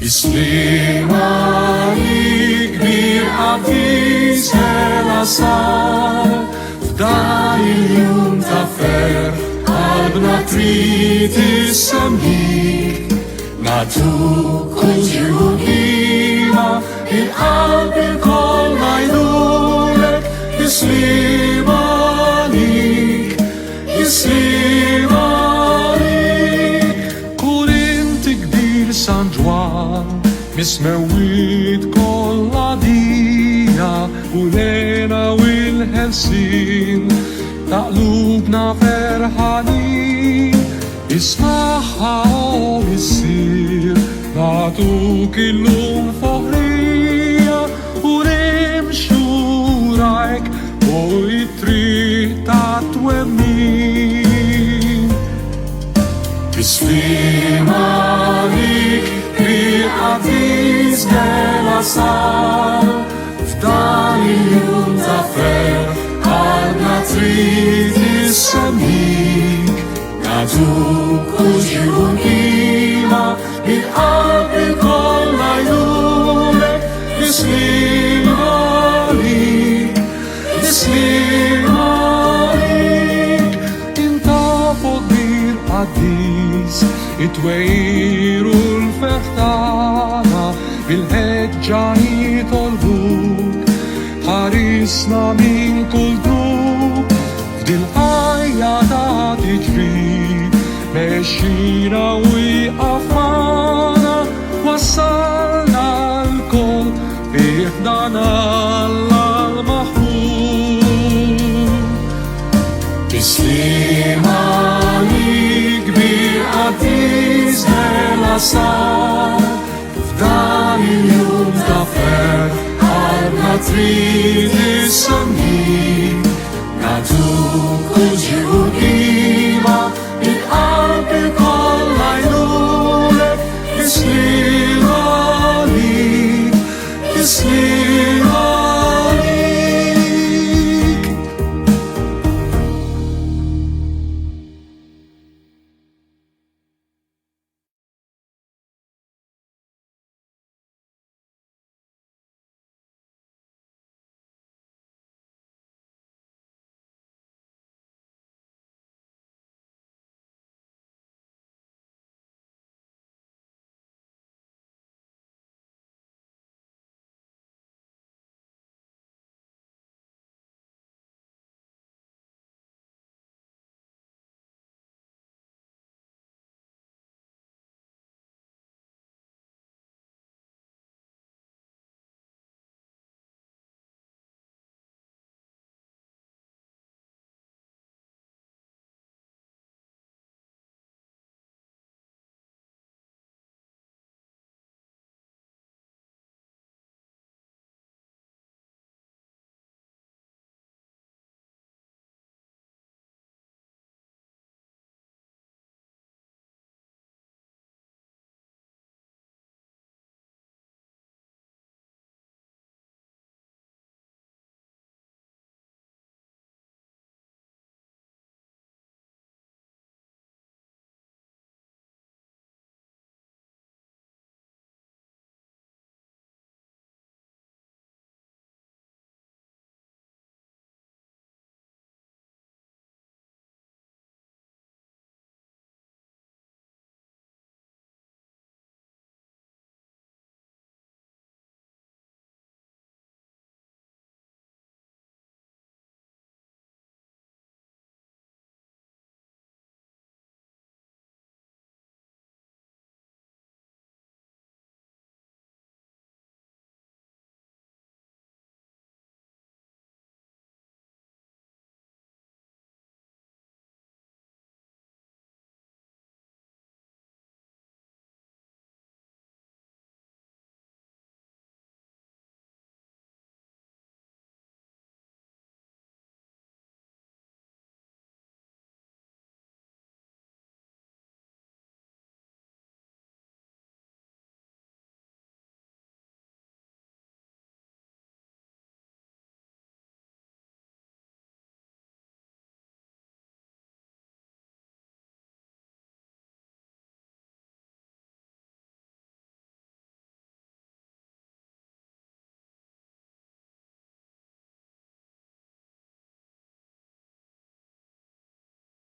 Islimalig bir avis elasar, dahil yung tafer, albnatritis semik, natukul jiwima, albil kol maydulek, Islimalig, Islimalig. Kurintig bir San Juan, Mismewit kol ladia, Ulena wil Helsin, taqlub na ferħanin, ismaħħa u issir, natuk illum foħrija, u nimxu rajk u it-triq ta' twemmin. Islimalig bil-aviz elasar, f'dan il-jum ta' fer, albnatritis semik, natuk uġiun ima, bil-qalb il-kol majdulek, Islimalig, Islimalig. Inta fuq bir-qaddis, itwejru l-fertana, bil-ħeġġa jitolbuk, ħarisna min kull grupp, f'dil-ħajja ta' tiġri, mexxina u jqafana, wassalna l-kol bih dan Alla l-maħbub. Islimalig bil-aviz elasar, f'dan il-jum ta' fer, albnatritis semik,